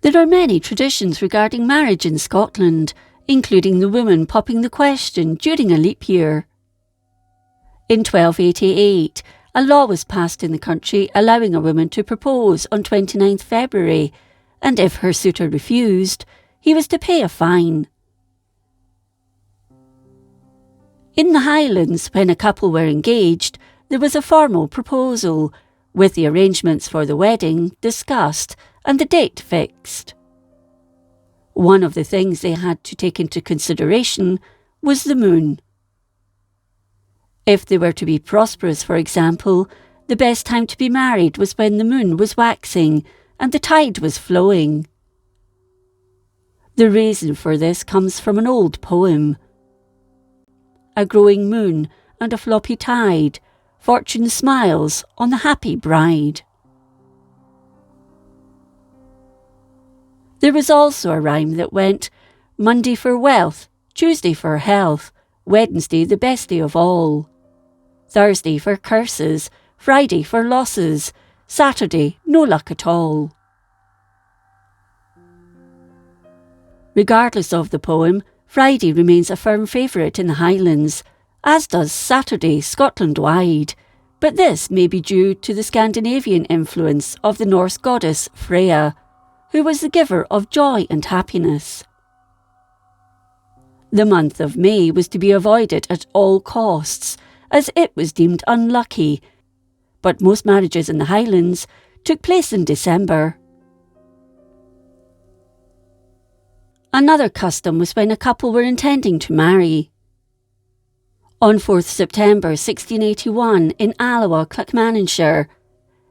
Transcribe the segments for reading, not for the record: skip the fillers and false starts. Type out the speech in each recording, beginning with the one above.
There are many traditions regarding marriage in Scotland, including the woman popping the question during a leap year. In 1288, a law was passed in the country allowing a woman to propose on 29th February, and if her suitor refused, he was to pay a fine. In the Highlands, when a couple were engaged, there was a formal proposal, with the arrangements for the wedding discussed and the date fixed. One of the things they had to take into consideration was the moon. If they were to be prosperous, for example, the best time to be married was when the moon was waxing and the tide was flowing. The reason for this comes from an old poem. A growing moon and a floppy tide, fortune smiles on the happy bride. There was also a rhyme that went, Monday for wealth, Tuesday for health, Wednesday the best day of all. Thursday for curses, Friday for losses, Saturday no luck at all. Regardless of the poem, Friday remains a firm favourite in the Highlands, as does Saturday Scotland-wide, but this may be due to the Scandinavian influence of the Norse goddess Freya, who was the giver of joy and happiness. The month of May was to be avoided at all costs, as it was deemed unlucky, but most marriages in the Highlands took place in December. Another custom was when a couple were intending to marry. On 4th September 1681 in Alloa, Clackmannanshire,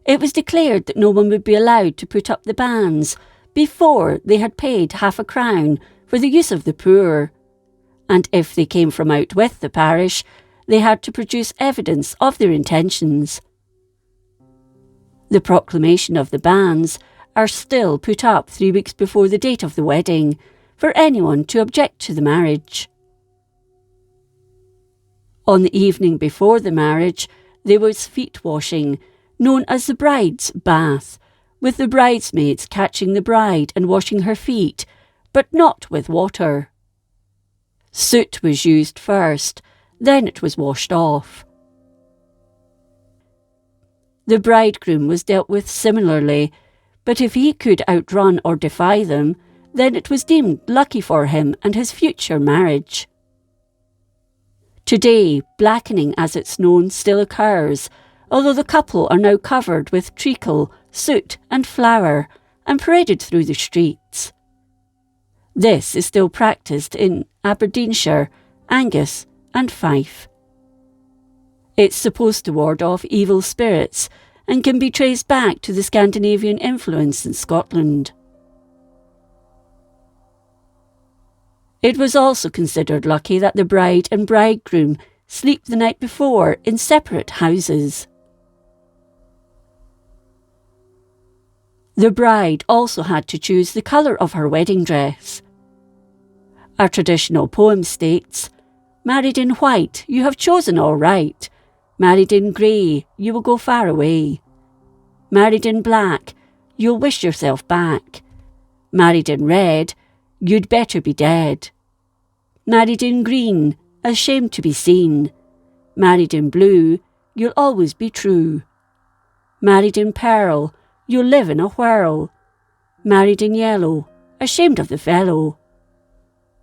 it was declared that no one would be allowed to put up the banns before they had paid half a crown for the use of the poor, and if they came from out with the parish, they had to produce evidence of their intentions. The proclamation of the banns are still put up 3 weeks before the date of the wedding for anyone to object to the marriage. On the evening before the marriage, there was feet washing, known as the bride's bath, with the bridesmaids catching the bride and washing her feet, but not with water. Soot was used first, then it was washed off. The bridegroom was dealt with similarly, but if he could outrun or defy them, then it was deemed lucky for him and his future marriage. Today, blackening as it's known still occurs, although the couple are now covered with treacle, soot and flour and paraded through the streets. This is still practised in Aberdeenshire, Angus and Fife. It's supposed to ward off evil spirits and can be traced back to the Scandinavian influence in Scotland. It was also considered lucky that the bride and bridegroom sleep the night before in separate houses. The bride also had to choose the colour of her wedding dress. A traditional poem states, "Married in white, you have chosen all right. Married in grey, you will go far away. Married in black, you'll wish yourself back. Married in red, you'd better be dead. Married in green, ashamed to be seen. Married in blue, you'll always be true. Married in pearl, you'll live in a whirl. Married in yellow, ashamed of the fellow.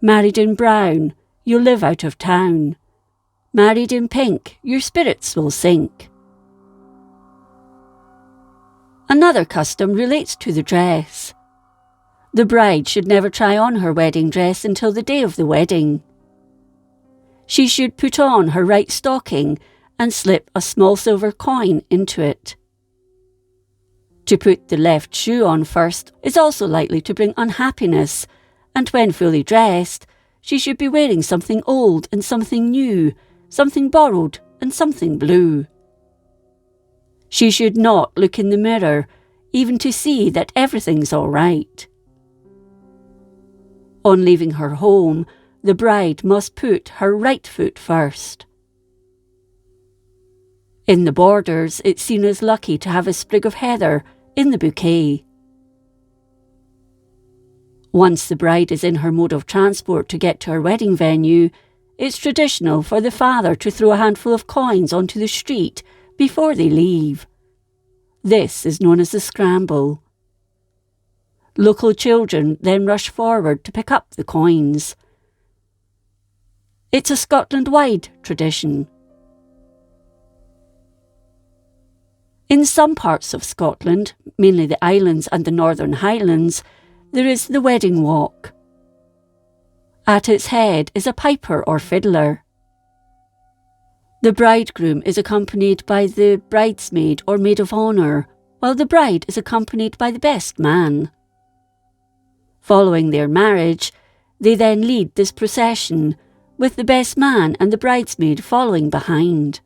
Married in brown, you'll live out of town. Married in pink, your spirits will sink." Another custom relates to the dress. The bride should never try on her wedding dress until the day of the wedding. She should put on her right stocking and slip a small silver coin into it. To put the left shoe on first is also likely to bring unhappiness, and when fully dressed, she should be wearing something old and something new, something borrowed and something blue. She should not look in the mirror, even to see that everything's all right. On leaving her home, the bride must put her right foot first. In the Borders, it's seen as lucky to have a sprig of heather in the bouquet. Once the bride is in her mode of transport to get to her wedding venue, it's traditional for the father to throw a handful of coins onto the street before they leave. This is known as the scramble. Local children then rush forward to pick up the coins. It's a Scotland-wide tradition. In some parts of Scotland, mainly the Islands and the Northern Highlands, there is the wedding walk. At its head is a piper or fiddler. The bridegroom is accompanied by the bridesmaid or maid of honour, while the bride is accompanied by the best man. Following their marriage, they then lead this procession, with the best man and the bridesmaid following behind.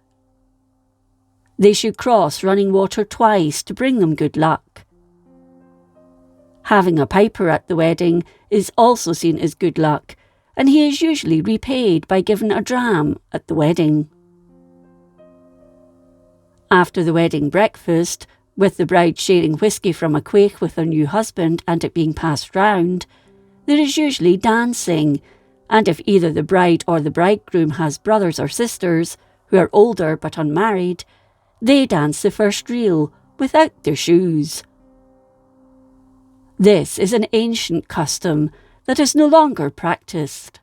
They should cross running water twice to bring them good luck. Having a piper at the wedding is also seen as good luck, and he is usually repaid by given a dram at the wedding. After the wedding breakfast, with the bride sharing whisky from a quaich with her new husband and it being passed round, there is usually dancing, and if either the bride or the bridegroom has brothers or sisters who are older but unmarried, they dance the first reel without their shoes. This is an ancient custom that is no longer practised.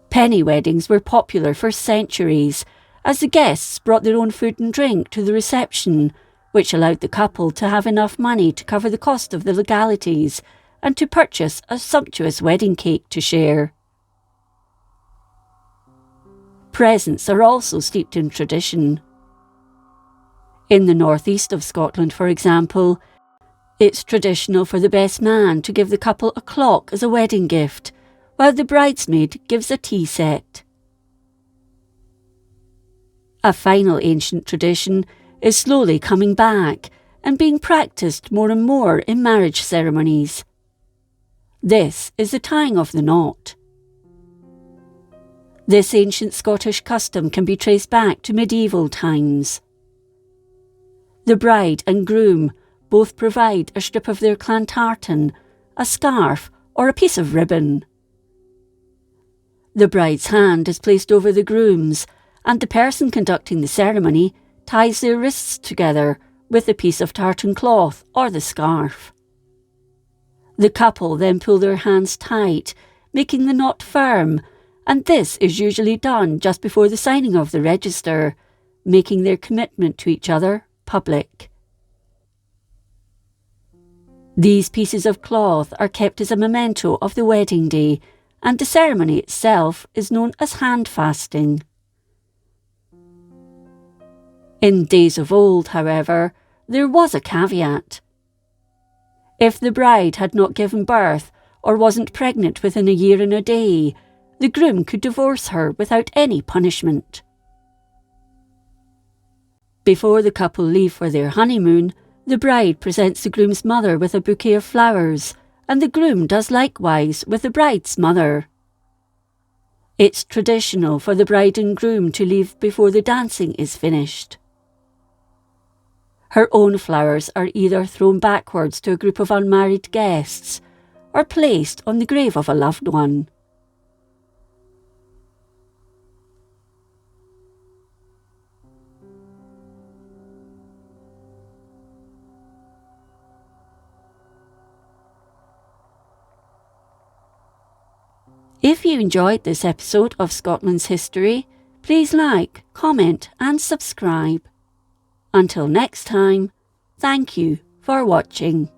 Penny weddings were popular for centuries, as the guests brought their own food and drink to the reception, which allowed the couple to have enough money to cover the cost of the legalities and to purchase a sumptuous wedding cake to share. Presents are also steeped in tradition. In the northeast of Scotland, for example, it's traditional for the best man to give the couple a clock as a wedding gift, while the bridesmaid gives a tea set. A final ancient tradition is slowly coming back and being practised more and more in marriage ceremonies. This is the tying of the knot. This ancient Scottish custom can be traced back to medieval times. The bride and groom both provide a strip of their clan tartan, a scarf, or a piece of ribbon. The bride's hand is placed over the groom's, and the person conducting the ceremony ties their wrists together with a piece of tartan cloth or the scarf. The couple then pull their hands tight, making the knot firm, and this is usually done just before the signing of the register, making their commitment to each other public. These pieces of cloth are kept as a memento of the wedding day, and the ceremony itself is known as handfasting. In days of old, however, there was a caveat. If the bride had not given birth or wasn't pregnant within a year and a day, the groom could divorce her without any punishment. Before the couple leave for their honeymoon, the bride presents the groom's mother with a bouquet of flowers, and the groom does likewise with the bride's mother. It's traditional for the bride and groom to leave before the dancing is finished. Her own flowers are either thrown backwards to a group of unmarried guests or placed on the grave of a loved one. If you enjoyed this episode of Scotland's History, please like, comment and subscribe. Until next time, thank you for watching.